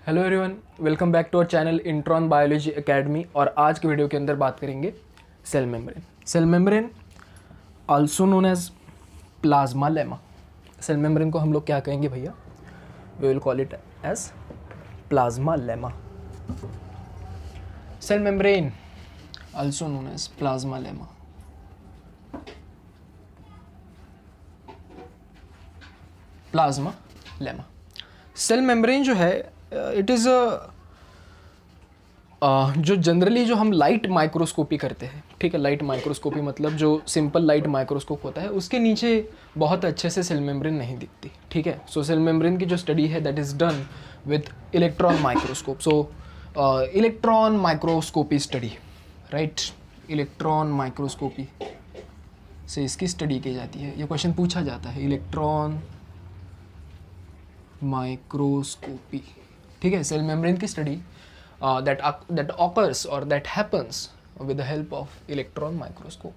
Hello everyone, welcome back to our channel Intron biology academy. और आज के video के अंदर बात करेंगे cell membrane. Cell membrane also known as plasmalemma. Cell membrane को हम लोग क्या कहेंगे भैया? We will call it as plasmalemma. Cell membrane also known as plasmalemma. Plasmalemma. Cell membrane जो है इट इज़ जो generally जो हम लाइट माइक्रोस्कोपी करते हैं, ठीक है, लाइट माइक्रोस्कोपी मतलब जो सिंपल लाइट माइक्रोस्कोप होता है उसके नीचे बहुत अच्छे से सेल मेम्ब्रेन नहीं दिखती, ठीक है। सो सेल मेम्ब्रेन की जो स्टडी है that is done with electron microscope. So electron microscopy study, right, electron microscopy से इसकी स्टडी की जाती है। ये क्वेश्चन पूछा जाता है, इलेक्ट्रॉन माइक्रोस्कोपी, ठीक है, सेल मेम्ब्रेन की study that occurs or that happens with the help of electron microscope.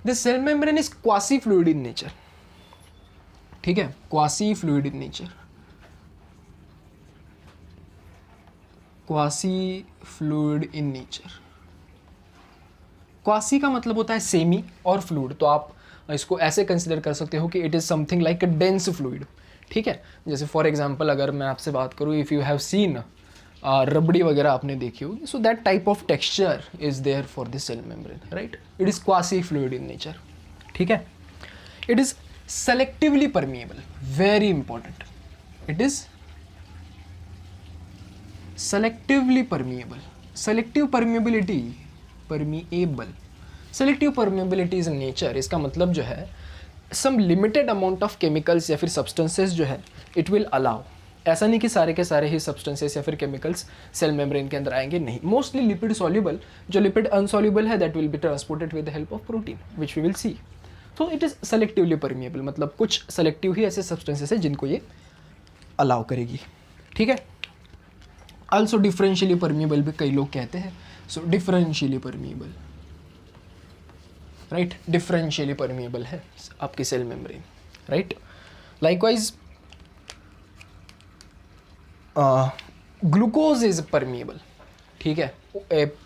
This cell membrane is quasi fluid in nature, ठीक है, quasi fluid in nature, quasi fluid in nature। Quasi का मतलब होता है semi और fluid, तो आप इसको ऐसे कंसिडर कर सकते हो कि it is something like a dense fluid, ठीक है। जैसे फॉर एग्जांपल अगर मैं आपसे बात करूँ, if you have seen rabri वगैरह आपने देखी होगी, so that type of texture is there for the cell membrane, right. It is quasi fluid in nature, ठीक है। It is selectively permeable, very important, it is selectively permeable. Selective permeability, permeable, selective permeability is nature, इसका मतलब जो है some limited amount of chemicals या फिर substances जो है इट विल अलाउ। ऐसा नहीं कि सारे के सारे ही सब्सटेंसेस या फिर केमिकल्स सेल मेम्ब्रेन के अंदर आएंगे, नहीं। मोस्टली लिपिड सॉल्युबल, जो लिपिड अनसॉल्युबल है that will be transported with the help of protein which we will see. तो इट इज़ सेलेक्टिवली परमिएबल, मतलब कुछ सेलेक्टिव ही ऐसे सब्सटेंसेस है जिनको ये अलाउ करेगी, ठीक है। आल्सो डिफरेंशियली परमिएबल भी कई लोग कहते हैं, so differentially permeable, right, differentially permeable है आपकी cell membrane, right. Likewise glucose is permeable, ठीक है,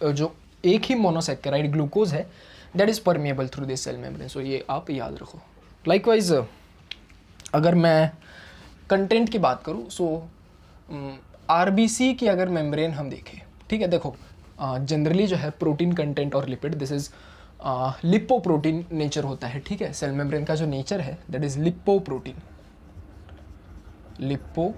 जो एक ही मोनोसेक्राइड ग्लूकोज है that is permeable through this cell membrane, so ये आप याद रखो। लाइकवाइज अगर मैं कंटेंट की बात करूँ, सो आरबीसी की अगर मेम्ब्रेन हम देखें, ठीक है, देखो जनरली जो है प्रोटीन कंटेंट और lipid, this is lipoprotein nature होता है, ठीक है। सेल मेम्ब्रेन का जो नेचर है that is lipoprotein, lipo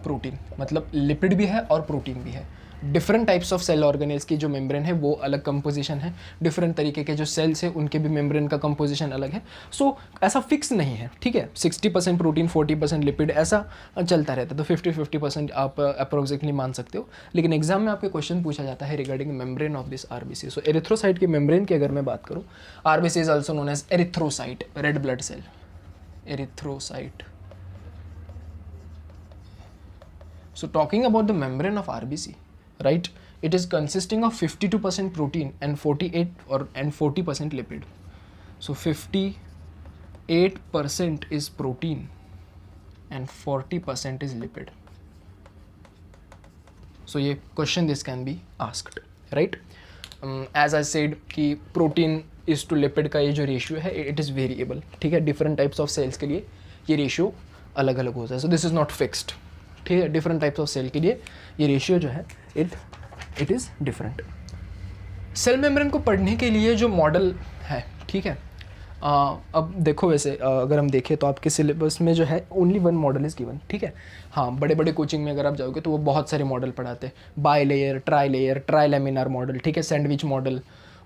protein मतलब लिपिड भी है और प्रोटीन भी है। Different types of cell organelles की जो मेम्ब्रेन है वो अलग कंपोजिशन है, डिफरेंट तरीके के जो सेल्स है उनके भी मेम्ब्रेन का कंपोजिशन अलग है। सो ऐसा फिक्स नहीं है, ठीक है, 60% प्रोटीन 40% लिपिड ऐसा चलता रहता है, तो 50-50% आप अप्रोक्सिमेटली मान सकते हो। लेकिन एग्जाम में आपके क्वेश्चन पूछा जाता है regarding membrane of this RBC. So erythrocyte की मेम्ब्रेन की अगर मैं बात करूँ, RBC is also known as erythrocyte, red blood cell, erythrocyte. So talking about the membrane of RBC, right, it is consisting of 52% protein and 40% lipid. So 58% is protein and 40% is lipid. So ये question this can be asked, right? As I said कि protein is to lipid का ये जो ratio है it is variable, ठीक है, different types of cells के लिए ये ratio अलग अलग होता है। So this is not fixed, ठीक है, डिफरेंट टाइप्स ऑफ सेल के लिए ये रेशियो जो है it is different. Cell membrane को पढ़ने के लिए जो मॉडल है, ठीक है, अब देखो वैसे अगर हम देखें तो आपके सिलेबस में जो है only one model is given, ठीक है। हाँ, बड़े बड़े कोचिंग में अगर आप जाओगे तो वो बहुत सारे मॉडल पढ़ाते हैं, bilayer, trilaminar model, ठीक है, सैंडविच मॉडल,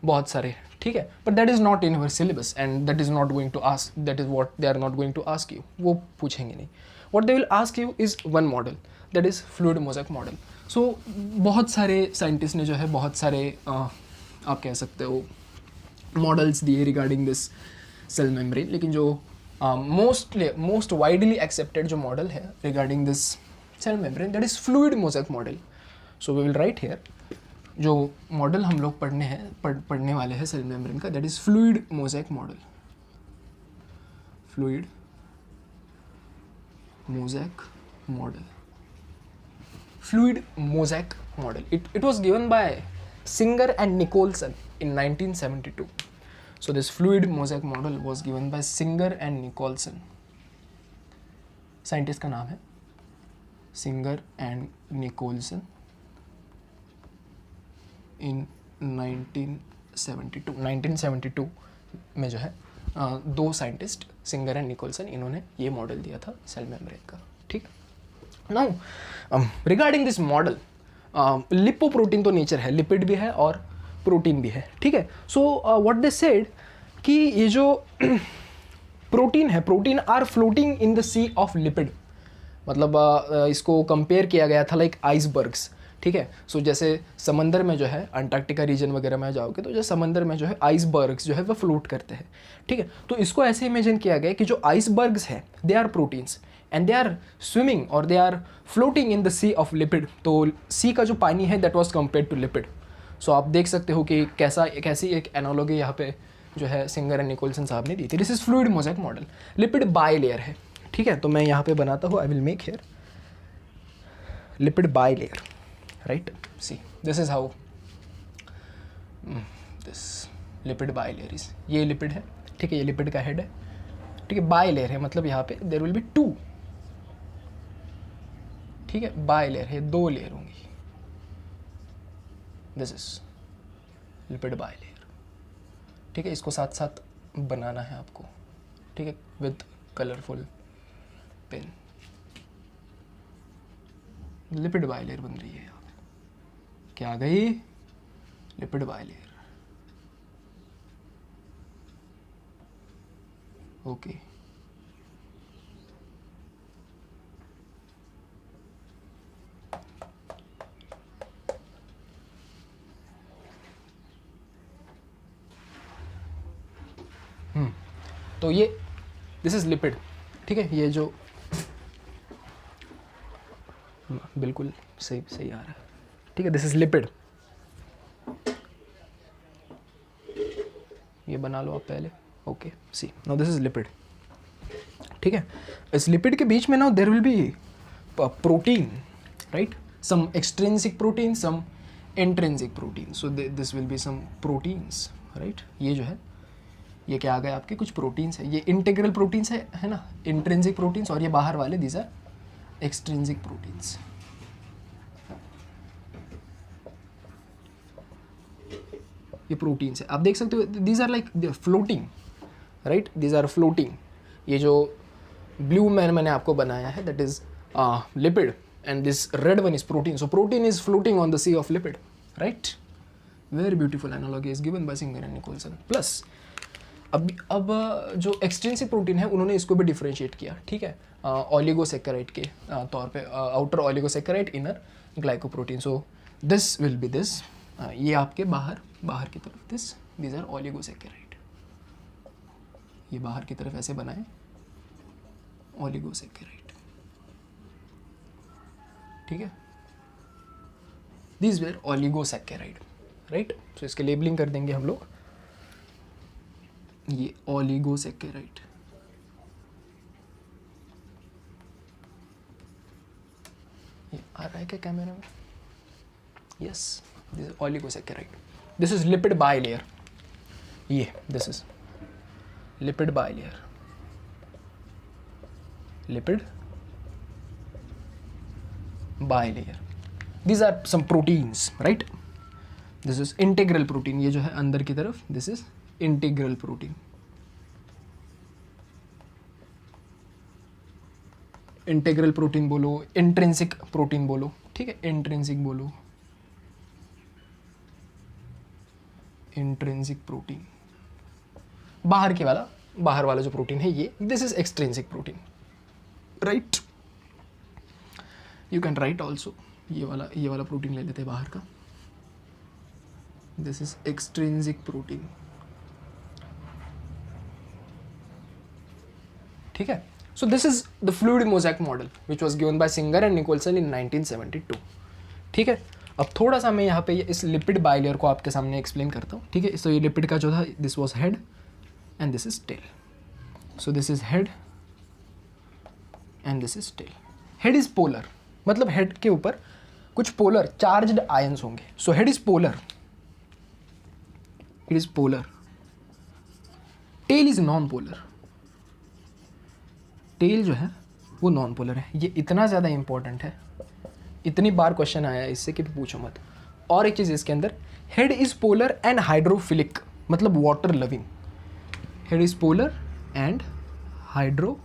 बहुत सारे, ठीक है। But that is not in your syllabus and that is not going to ask, that is what they are not going to ask you, वो पूछेंगे नहीं। What they will ask you is one model, that is fluid mosaic model. So बहुत सारे scientist ने जो है बहुत सारे आप कह सकते हो मॉडल्स दिए रिगार्डिंग दिस सेल मेम्ब्रेन, लेकिन जो मोस्ट वाइडली एक्सेप्टेड जो मॉडल है regarding this cell membrane that is fluid mosaic model. So we will write here जो मॉडल हम लोग पढ़ने वाले हैं सेल मेम्ब्रेन का, that is fluid mosaic model, fluid mosaic model. fluid mosaic model. It was given by Singer and Nicholson in 1972. So this fluid mosaic model was given by Singer and Nicholson. Scientist का नाम है Singer and Nicolson in 1972 में जो है दो scientist singer and Nicolson, इन्होंने ये model दिया था सेल मेम्ब्रेन का. ठीक. Now regarding this model, lipoprotein तो नेचर है, लिपिड भी है और प्रोटीन भी है. ठीक है. सो व्हाट दे सेड कि ये जो प्रोटीन है, protein are floating in the sea of lipid. मतलब इसको कंपेयर किया गया था लाइक आइसबर्ग्स. ठीक है. सो जैसे समंदर में जो है अंटार्कटिका रीजन वगैरह में जाओगे तो जो समंदर में जो है आइसबर्ग्स जो है वो फ्लोट करते हैं. ठीक है. तो इसको ऐसे इमेजिन किया गया कि जो आइसबर्ग्स है they are proteins and they are swimming और they are floating in the sea of lipid. तो सी का जो पानी है that was compared to lipid. So आप देख सकते हो कि कैसी एक एनालॉजी यहाँ पे जो है सिंगर एंड निकोलसन साहब ने दी थी. This is fluid mosaic model. Lipid by layer है. ठीक है. तो मैं यहाँ पे बनाता हूँ, I will make here lipid by layer. Right. See this is how this lipid by layer is. ये लिपिड है. ठीक है. ये लिपिड का हेड है. ठीक है. बाई लेयर है मतलब यहाँ पे देयर विल बी टू. ठीक है. बाई लेयर है, दो लेयर होंगी. This is lipid by layer. ठीक है. इसको साथ साथ बनाना है आपको. ठीक है. With colourful pen. Lipid bilayer बन रही है यहाँ पे. क्या आ गई? Lipid bilayer. ओके. तो ये दिस इज लिपिड. ठीक है. ये जो बिल्कुल सही सही आ रहा है. ठीक है. This is lipid. ये बना लो आप पहले. Okay. See now this is lipid. ठीक है. इस लिपिड के बीच में now there will be protein. Right. Some extrinsic protein, some intrinsic protein. So this will be some proteins. Right. ये जो है ये क्या आ गए आपके कुछ प्रोटीन्स है. ये इंटीग्रल प्रोटीन्स है ना, इंट्रिंसिक प्रोटीन्स. और ये बाहर वाले दीज आर एक्सट्रिंसिक प्रोटीन्स. ये प्रोटीन्स है. आप देख सकते हो these are like floating. Right. These are floating. ये जो ब्लू मैंने आपको बनाया है that is lipid and this red one is protein. So protein is floating on the sea of lipid. Right. Very beautiful analogy is given by Singer and Nicolson. Plus अब जो extrinsic protein है उन्होंने इसको भी differentiate किया. ठीक है. Oligosaccharide के तौर पे, outer oligosaccharide, inner glycoprotein. So this will B this. ये आपके बाहर की तरफ दीज आर ऑलिगोसेकेराइड. ये बाहर की तरफ ऐसे बनाए ऑलिगोसेकेराइड. ठीक है. These were oligosaccharide. राइट. सो इसके लेबलिंग कर देंगे हम लोग. ये ऑलिगोसेकेराइड. ये आ रहा है क्या कैमरा में? Yes. This is oligosaccharide. This is lipid bilayer. ये this is lipid bilayer. Lipid bilayer. These are some proteins, right? This is integral protein. ये जो है अंदर की तरफ, this is integral protein. Integral protein बोलो, intrinsic protein बोलो. ठीक है. इंट्रिंसिक बोलो, इंट्रिंसिक प्रोटीन. बाहर वाला जो प्रोटीन है ये, this is extrinsic protein. Right. You can write also. ये वाला प्रोटीन ले लेते हैं बाहर का. This is extrinsic protein. ठीक है. So this is the fluid mosaic model which was given by Singer and Nicolson in 1972. ठीक है. अब थोड़ा सा मैं यहाँ पे इस लिपिड बाइलेयर को आपके सामने एक्सप्लेन करता हूँ. ठीक है. सो ये लिपिड का जो था, this was head and this is tail. So this is head and this is tail. Head is polar, मतलब हेड के ऊपर कुछ पोलर चार्ज्ड आयंस होंगे. So head is polar, it is polar. Tail is non polar, tail जो है वो non polar है. ये इतना ज़्यादा इंपॉर्टेंट है, इतनी बार क्वेश्चन आया है इससे कि पूछो मत. और एक चीज़ इसके अंदर, head is polar and hydrophilic, मतलब water loving. Head is polar and hydrophilic,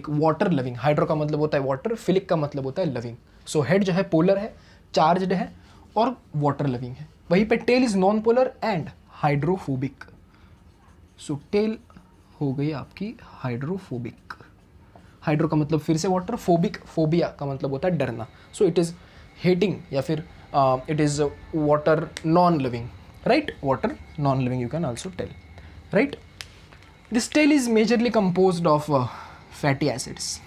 water loving. Hydro का मतलब होता है वाटर, फिलिक का मतलब होता है लविंग. सो हेड जो है पोलर है, चार्ज्ड है और वाटर लविंग है. वहीं पे tail is non polar and hydrophobic. So tail हो गई आपकी हाइड्रोफोबिक. हाइड्रो का मतलब फिर से वाटर, फोबिक फोबिया का मतलब होता है डरना. सो इट इज़ हेटिंग या फिर it is water non living, right. Water non living you can also tell, right. This tail is majorly composed of fatty acids.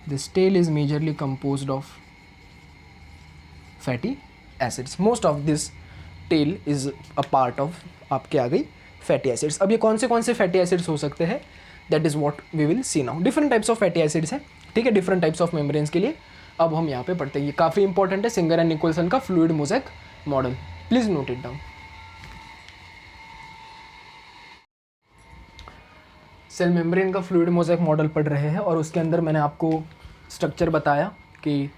This tail is majorly composed of fatty acids. Most of this tail is a part of, आपके आ गई fatty acids. अब ये कौन से fatty acids हो सकते हैं, that is what we will see now. Different types of fatty acids हैं, ठीक है, डिफरेंट टाइप्स ऑफ मेम्ब्रेन्स के लिए. अब हम यहाँ पे पढ़ते हैं, ये काफ़ी इंपॉर्टेंट है, सिंगर एंड निकोलसन का fluid mosaic model. Please note it down. Cell membrane का फ्लूइड मोज़ेक मॉडल पढ़ रहे हैं और उसके अंदर मैंने आपको स्ट्रक्चर बताया कि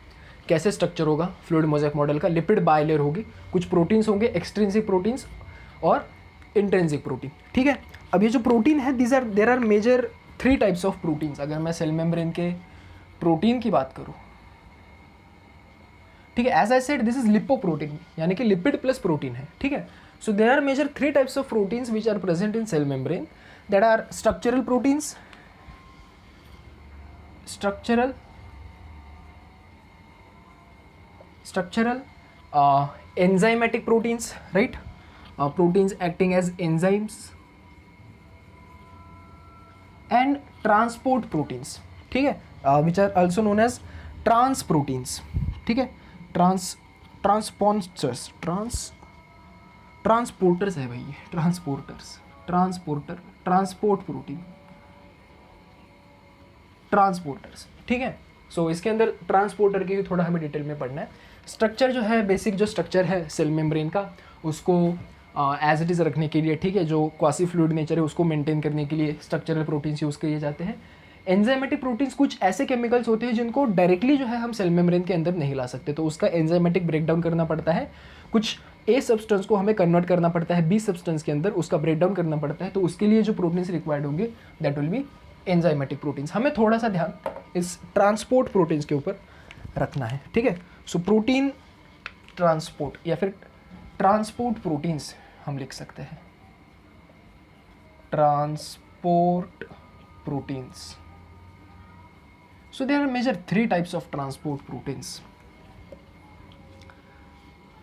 कैसे स्ट्रक्चर होगा फ्लूइड मोज़ेक मॉडल का. लिपिड बायलेयर होगी, कुछ प्रोटीन्स होंगे, एक्सट्रिंसिक प्रोटीन्स और इंट्रिंसिक प्रोटीन, ठीक है. अब ये जो प्रोटीन है, there are major 3 types of proteins. अगर मैं सेल मेम्ब्रेन के प्रोटीन की बात करूँ, ठीक है, as I said this is lipoprotein, यानी कि लिपिड प्लस प्रोटीन है, ठीक है. So there are major 3 types of proteins which are present in cell membrane, that are structural proteins, structural enzymatic proteins, right. Proteins acting as enzymes, and transport proteins, ठीक है, which are also known as trans proteins, ठीक है. Transporters है भाई, transport protein, transporters, ठीक है. सो इसके अंदर ट्रांसपोर्टर की थोड़ा हमें डिटेल में पढ़ना है. स्ट्रक्चर जो है, बेसिक जो स्ट्रक्चर है सेल मेम्ब्रेन का, उसको एज इट इज़ रखने के लिए, ठीक है, जो क्वासी फ्लूइड नेचर है उसको मेंटेन करने के लिए स्ट्रक्चरल प्रोटीन्स यूज़ किए जाते हैं. एंजाइमेटिक प्रोटीन्स कुछ ऐसे केमिकल्स होते हैं जिनको डायरेक्टली जो है हम सेल मेम्ब्रेन के अंदर नहीं ला सकते, तो उसका एंजाइमेटिक ब्रेकडाउन करना पड़ता है. कुछ ए सब्सटेंस को हमें कन्वर्ट करना पड़ता है बी सब्सटेंस के अंदर, उसका ब्रेकडाउन करना पड़ता है. तो उसके लिए जो प्रोटीन्स रिक्वायर्ड होंगे that will B enzymatic proteins. हमें थोड़ा सा ध्यान इस ट्रांसपोर्ट प्रोटीन्स के ऊपर रखना है, ठीक है. सो प्रोटीन ट्रांसपोर्ट या फिर ट्रांसपोर्ट प्रोटीन्स हम लिख सकते हैं, transport proteins. So there are major 3 types of transport proteins,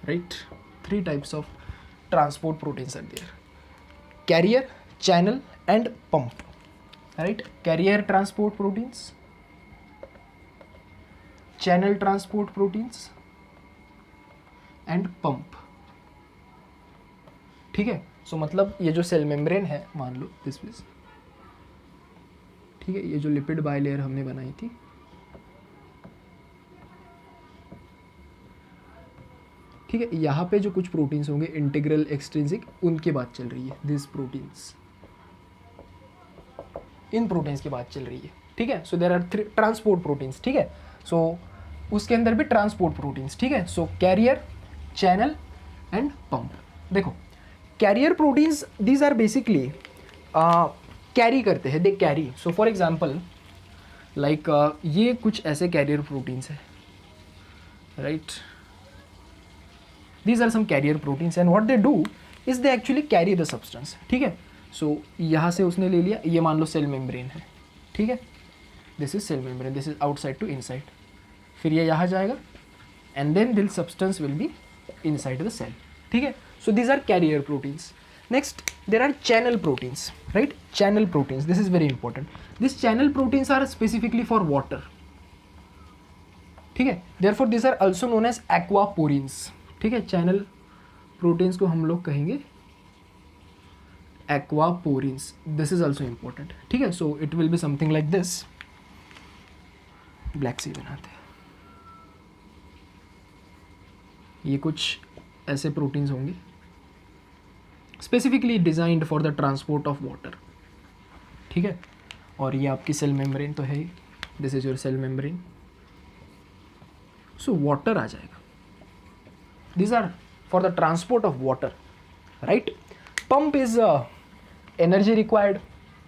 right. 3 types of transport proteins are there: carrier, channel, and pump, right. Carrier transport proteins, channel transport proteins, and pump, ठीक है. सो मतलब ये जो cell membrane है, मान लो this is, ठीक है, ये जो लिपिड बायलेयर हमने बनाई थी, ठीक है, यहाँ पे जो कुछ प्रोटीन्स होंगे इंटीग्रल एक्सट्रिंसिक, उनकी बात चल रही है. दिस प्रोटीन्स, इन प्रोटीन्स की बात चल रही है, ठीक है. So there are 3 transport proteins, ठीक है. सो उसके अंदर भी ट्रांसपोर्ट प्रोटीन्स, ठीक है. So carrier, channel and pump. देखो carrier proteins, these are basically carry करते हैं, they carry. So for example like ये कुछ ऐसे कैरियर प्रोटीन्स है, right. These are some carrier proteins and what they do is they actually carry the substance, ठीक है. सो यहाँ से उसने ले लिया, ये मान लो सेल मेम्ब्रेन है, ठीक है. This is cell membrane, this is outside to inside. फिर ये यहाँ जाएगा and then this substance will be inside the cell, ठीक है. So these are carrier proteins. Next there are channel proteins, right. Channel proteins, this is very important. This channel proteins are specifically for water, ठीक है. Therefore this are also known as aquaporins, ठीक है. Channel proteins को हम लोग कहेंगे aquaporins. This is also important, ठीक है. So it will be something like this. Black से बनाते हैं। ये कुछ ऐसे प्रोटीन्स होंगे specifically designed for the transport of water, ठीक है। और ये आपकी सेल मेम्ब्रेन तो है ही, this is your cell membrane. So water आ जाएगा, these are for the transport of water, right? Pump is energy required,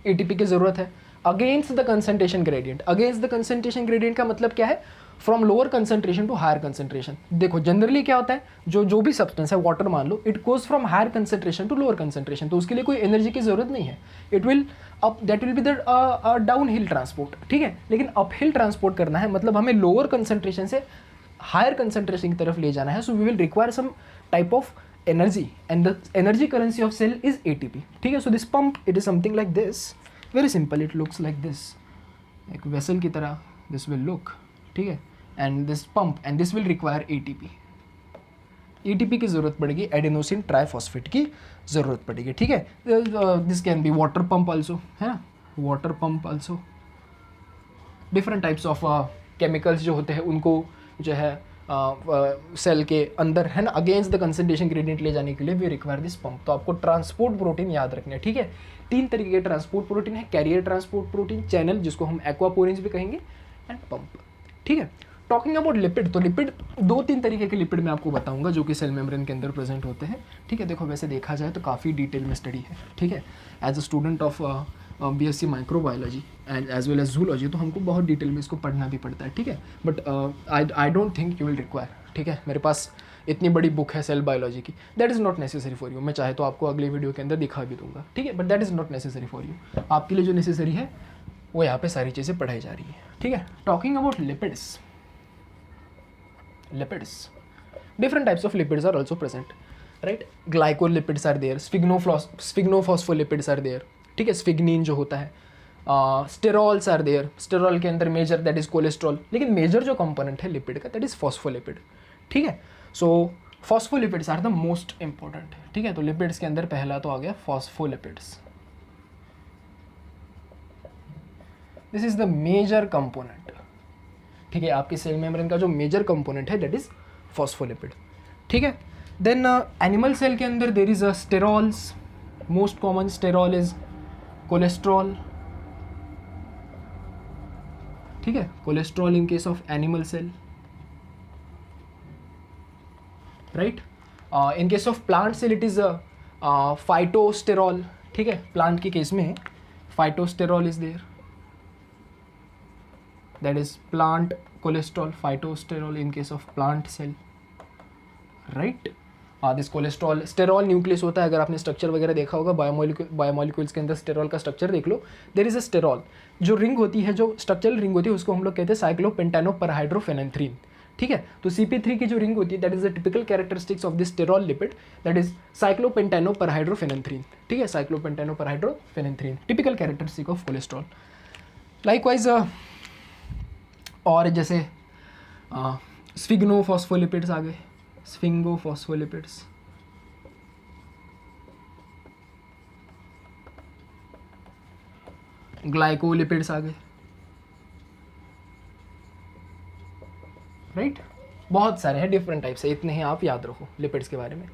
ATP की ज़रूरत है against the concentration gradient। against the concentration gradient का मतलब क्या है? From lower concentration to higher concentration. देखो जनरली क्या होता है, जो भी सब्सटेंस है, वाटर मान लो, it goes from higher concentration to lower concentration, तो उसके लिए कोई एनर्जी की जरूरत नहीं है। It will up, that will be the downhill transport, ठीक है। लेकिन अप हिल ट्रांसपोर्ट करना है, मतलब हमें लोअर कंसंट्रेशन से हायर कंसंट्रेशन की तरफ ले जाना है। So we will require some type of energy and the energy currency of cell is ATP, ठीक है। So this pump it is something like this, very simple, it looks like this, एक vessel की तरह this will look, ठीक है। And this pump and this will require ATP, ATP की जरूरत पड़ेगी, एडेनोसिन ट्राइफॉस्फेट की जरूरत पड़ेगी, ठीक है। This can be water pump also, है ना, water pump also. Different types of chemicals जो होते हैं उनको जो है सेल के अंदर, है ना, अगेंस्ट द कंसंट्रेशन ग्रेडियंट ले जाने के लिए वी रिक्वायर दिस पंप। तो आपको ट्रांसपोर्ट प्रोटीन याद रखना है, ठीक है। 3 तरीके के ट्रांसपोर्ट प्रोटीन है, कैरियर ट्रांसपोर्ट प्रोटीन, चैनल जिसको हम एक्वापोरिन्स भी कहेंगे, एंड पंप, ठीक है। टॉकिंग अबाउट लिपिड, तो लिपिड 2-3 तरीके के लिपिड मैं आपको बताऊंगा जो कि सेल मेम्ब्रेन के अंदर प्रेजेंट होते हैं, ठीक है। देखो वैसे देखा जाए तो काफ़ी डिटेल में स्टडी है, ठीक है। As a student of BSc microbiology and as well as zoology, तो हमको बहुत डिटेल में इसको पढ़ना भी पड़ता है, ठीक है। But I don't think you will require, ठीक है। मेरे पास इतनी बड़ी बुक है सेल बायोलॉजी की, that is not necessary for you. मैं चाहे तो आपको अगले वीडियो के अंदर दिखा भी दूंगा, ठीक है, but that is not necessary for you. आपके लिए जो नेसेसरी है वो यहाँ पे सारी चीज़ें पढ़ाई जा रही है, ठीक है। Talking about lipids, lipids, different types of lipids are also present, right? Glycolipids are there, sphingnophospholipids are there, ठीक है। स्फिग्निन जो होता है, स्टेरॉल्स आर देयर, स्टेरॉल के अंदर मेजर दैट इज कोलेस्ट्रॉल, लेकिन मेजर जो कंपोनेंट है लिपिड का दैट इज फॉस्फोलिपिड, ठीक है। So phospholipids are the most important, ठीक है। तो लिपिड्स के अंदर पहला तो आ गया phospholipids, this is the major component, ठीक है। आपकी सेल मेम्ब्रेन का जो मेजर कंपोनेंट है दैट इज फॉस्फोलिपिड, ठीक है। देन एनिमल सेल के अंदर there is a sterols, most common sterol is cholesterol, ठीक है, cholesterol in case of animal cell, right. In case of plant cell it is phytosterol, ठीक है। Plant के case में phytosterol is there, that is plant cholesterol, phytosterol in case of plant cell, right? This cholesterol, sterol nucleus होता है, अगर आपने structure वगैरह देखा होगा बायोमोलिक्यूल्स के अंदर स्टेरॉल का स्ट्रक्चर देख लो, देयर इज अ स्टेरॉल, जो रिंग होती है, जो स्ट्रक्चरल रिंग होती है उसको हम लोग कहते हैं साइक्लोपेंटानोपरहाइड्रोफेनेंथ्रीन, ठीक है। तो CP3 की जो रिंग होती है that is the typical characteristics of this sterol lipid, that is cyclopentanoperhydrophenanthrene, ठीक है। Cyclopentanoperhydrophenanthrene typical characteristic of cholesterol. Likewise और जैसे स्फिग्नोफॉस्फोलिपिड्स आ गए, स्फिंगोफॉस्फोलिपिड्स, ग्लाइकोलिपिड्स आ गए, राइट। बहुत सारे हैं, डिफरेंट टाइप्स है, इतने ही आप याद रखो लिपिड्स के बारे में।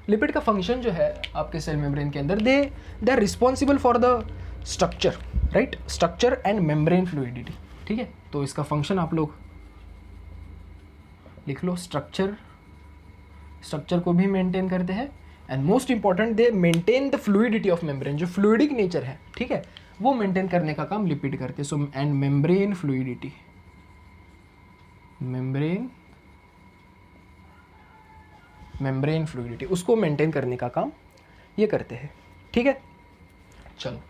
लिपिड का फंक्शन जो है आपके सेल मेम्ब्रेन के अंदर, they are responsible for the structure, right, structure and membrane fluidity, ठीक है। तो इसका फंक्शन आप लोग लिख लो, स्ट्रक्चर को भी मेंटेन करते हैं, and most important they maintain the fluidity of membrane, जो फ्लूइडिक नेचर है, ठीक है, वो मेंटेन करने का काम लिपिड करते हैं। So and membrane fluidity, membrane fluidity उसको मेंटेन करने का काम ये करते हैं, ठीक है। चलो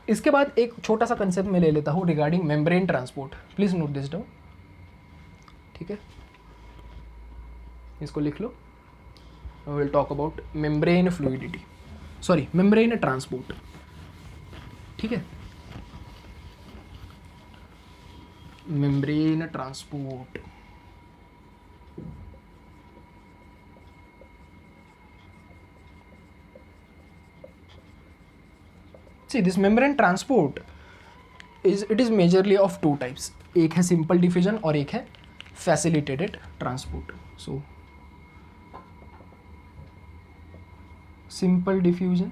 इसके बाद एक छोटा सा कंसेप्ट मैं ले लेता हूँ regarding membrane transport, please note this down, ठीक है, इसको लिख लो। We will talk about membrane fluidity, sorry membrane transport, ठीक है। Membrane transport, see this membrane transport it is majorly of two types, एक है सिंपल डिफ्यूजन और एक है facilitated transport. So simple diffusion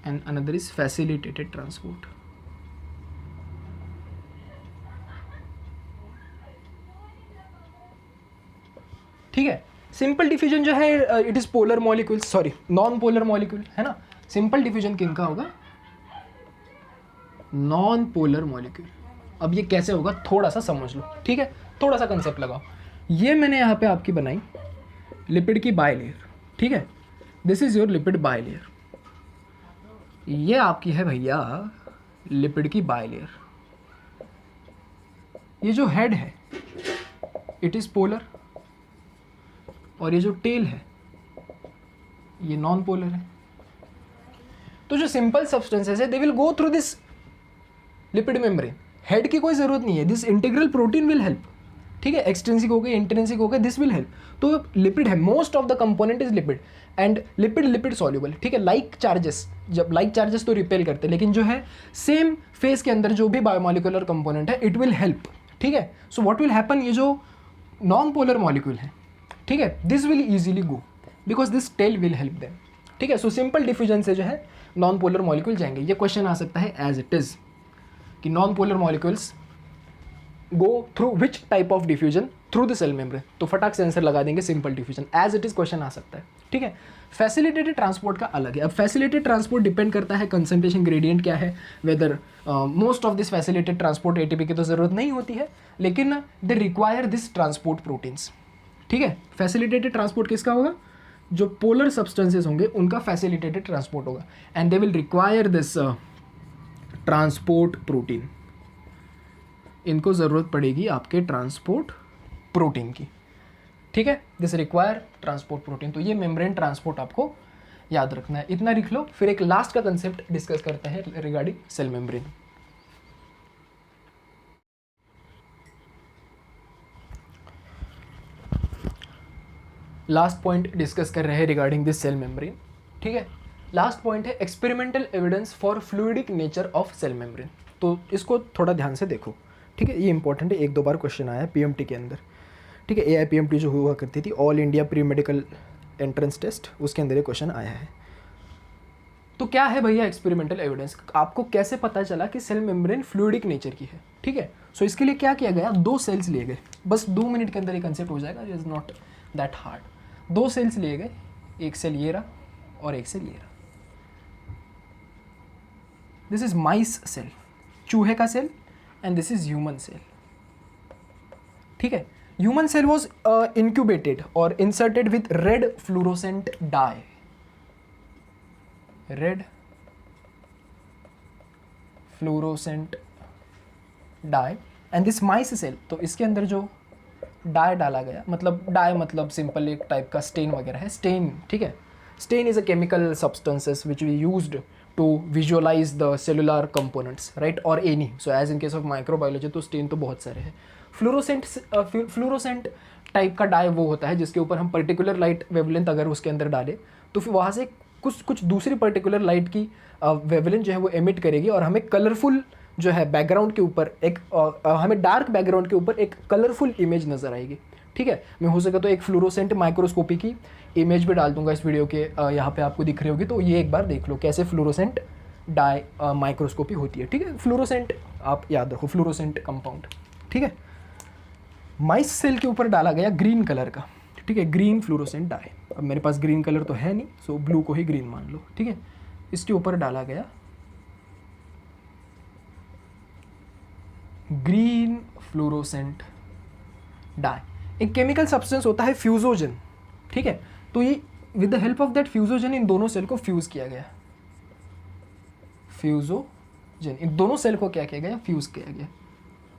and another is facilitated transport. ठीक है. Simple diffusion जो है it is polar molecule, sorry non polar molecule है ना. सिंपल डिफ्यूजन किनका होगा? Non polar molecule. अब ये कैसे होगा थोड़ा सा समझ लो. ठीक है, थोड़ा सा कंसेप्ट लगाओ. ये मैंने यहाँ पे आपकी बनाई लिपिड की बाय लेयर. ठीक है, this is your lipid by layer. ये आपकी है भैया लिपिड की बाय लेयर. ये जो हेड है इट इज पोलर और ये जो टेल है ये नॉन पोलर है. तो जो सिंपल सब्सटेंसेस है they will go through this lipid membrane. Head की कोई जरूरत नहीं है. This integral protein will help. ठीक है, एक्सट्रिंसिक हो गया, इंट्रिंसिक हो गया, दिस विल हेल्प. तो लिपिड है, most of the component is lipid and lipid soluble. ठीक है, लाइक चार्जेस, जब लाइक चार्जेस तो रिपेल करते हैं, लेकिन जो है सेम फेस के अंदर जो भी बायोमोलिकुलर कंपोनेंट है इट विल हेल्प. ठीक है, सो व्हाट विल हैपन, ये जो नॉन पोलर मॉलिक्यूल है, ठीक है, this will easily go because this tail will help them. ठीक है, सो सिंपल डिफ्यूजन से जो है नॉन पोलर मॉलिक्यूल जाएंगे. ये क्वेश्चन आ सकता है एज इट इज कि non polar molecules go through which type of diffusion through the cell membrane. तो फटाक से आंसर लगा देंगे simple diffusion. As it is question आ सकता है. ठीक है, फैसिलिटेटेड ट्रांसपोर्ट का अलग है. अब फैसिलिटेटेड ट्रांसपोर्ट डिपेंड करता है कंसंट्रेशन ग्रेडियंट क्या है, whether most of this facilitated transport ATP की तो जरूरत नहीं होती है, लेकिन they require this transport proteins. ठीक है, फैसिलिटेटेड ट्रांसपोर्ट किसका होगा? जो पोलर सब्सटेंसेस होंगे उनका फैसिलिटेटेड ट्रांसपोर्ट होगा and they will require this transport protein. इनको ज़रूरत पड़ेगी आपके ट्रांसपोर्ट प्रोटीन की. ठीक है, दिस रिक्वायर ट्रांसपोर्ट प्रोटीन. तो ये मेम्ब्रेन ट्रांसपोर्ट आपको याद रखना है. इतना लिख लो, फिर एक लास्ट का कंसेप्ट डिस्कस करते हैं regarding cell membrane. Last point discuss कर रहे हैं रिगार्डिंग दिस सेल मेम्ब्रेन. ठीक है, लास्ट पॉइंट है experimental evidence for fluidic nature of cell membrane. तो इसको थोड़ा ध्यान से देखो. ठीक है, ये इंपॉर्टेंट है, एक दो बार क्वेश्चन आया है पीएमटी के अंदर. ठीक है, AIPMT जो हुआ करती थी, all India pre medical entrance test, उसके अंदर ये क्वेश्चन आया है. तो क्या है भैया एक्सपेरिमेंटल एविडेंस? आपको कैसे पता चला कि सेल मेम्ब्रेन फ्लूइडिक नेचर की है? ठीक है, सो इसके लिए क्या किया गया, 2 सेल्स लिए गए. बस 2 मिनट के अंदर ये कंसेप्ट हो जाएगा. It is not that hard. 2 cells लिए गए, एक सेल ये रहा और एक सेल ये रहा. दिस इज माइस सेल, चूहे का सेल, and this is human cell. ठीक है, human cell was incubated or inserted with red fluorescent dye. Red fluorescent dye and this mice cell. तो इसके अंदर जो डाई डाला गया, मतलब डाई मतलब सिंपल एक टाइप का स्टेन वगैरह है. स्टेन, ठीक है, stain is a chemical substances which we used to visualize the cellular components, right, or any. So as in case of microbiology तो स्टेन तो बहुत सारे हैं. फ्लोरोसेंट टाइप का डाई वो होता है जिसके ऊपर हम पर्टिकुलर लाइट वेवलेंथ अगर उसके अंदर डालें तो फिर वहाँ से कुछ दूसरी पर्टिकुलर लाइट की वेवलेंथ जो है वो एमिट करेगी और हमें कलरफुल जो है बैकग्राउंड के ऊपर एक हमें डार्क बैकग्राउंड के ऊपर एक कलरफुल इमेज नज़र आएगी. ठीक है, मैं हो सके तो एक फ्लोरोसेंट माइक्रोस्कोपी की इमेज भी डाल दूंगा इस वीडियो के यहाँ पे आपको दिख रही होगी. तो ये एक बार देख लो कैसे फ्लोरोसेंट डाई माइक्रोस्कोपी होती है. ठीक है, फ्लोरोसेंट आप याद रखो, फ्लोरोसेंट कंपाउंड. ठीक है, माइस सेल के ऊपर डाला गया ग्रीन कलर का. ठीक है, ग्रीन फ्लोरोसेंट डाई. अब मेरे पास ग्रीन कलर तो है नहीं, सो ब्लू को ही ग्रीन मान लो. ठीक है, इसके ऊपर डाला गया ग्रीन फ्लोरोसेंट डाई. एक केमिकल सब्सटेंस होता है फ्यूजोजन. ठीक है, तो ये with the help of that fusogen इन दोनों सेल को फ्यूज किया गया. फ्यूजोजन, इन दोनों सेल को क्या किया गया, फ्यूज किया गया.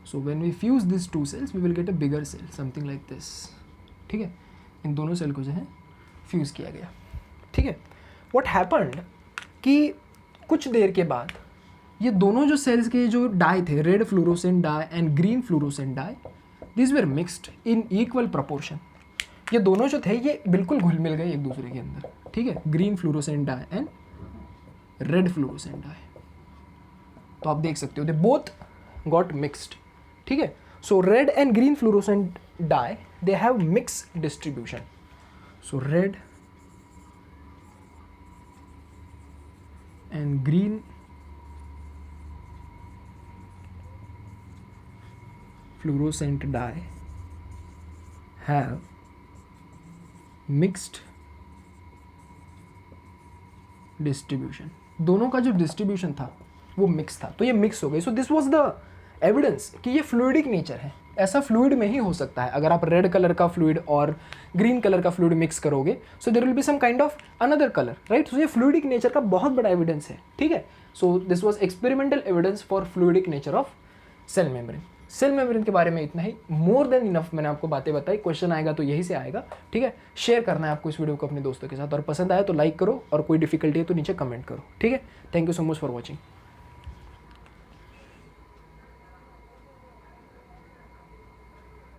So when we fuse this 2 cells we will get a bigger cell, something like this. ठीक है, इन दोनों सेल को जो है फ्यूज किया गया. ठीक है, व्हाट हैपेंड कि कुछ देर के बाद ये दोनों जो सेल्स के जो डाई थे, red fluorescent dye and green fluorescent dye, this were mixed in equal proportion. ये दोनों जो थे ये बिल्कुल घुल मिल गए एक दूसरे के अंदर. ठीक है, green fluorescent dye and red fluorescent die. तो आप देख सकते हो दे बोथ गॉट मिक्स्ड, ठीक है। So red and green fluorescent dye they have mix distribution. So red and green fluorescent dye have mixed distribution। दोनों का जो डिस्ट्रीब्यूशन था वो मिक्स था, तो ये मिक्स हो गई। सो दिस वाज द एविडेंस कि ये फ्लूइडिक नेचर है। ऐसा फ्लूइड में ही हो सकता है। अगर आप रेड कलर का फ्लूइड और ग्रीन कलर का फ्लूइड मिक्स करोगे, so there will be some kind of another colour, right. So ये फ्लूइडिक नेचर का बहुत बड़ा एविडेंस है, ठीक है। So this was experimental evidence for fluidic nature of cell membrane. Cell membrane के बारे में इतना ही, मोर देन इनफ मैंने आपको बातें बताई। क्वेश्चन आएगा तो यही से आएगा, ठीक है। शेयर करना है आपको इस वीडियो को अपने दोस्तों के साथ, और पसंद आया तो लाइक करो, और कोई डिफिकल्टी है तो नीचे कमेंट करो, ठीक है। Thank you so much for watching.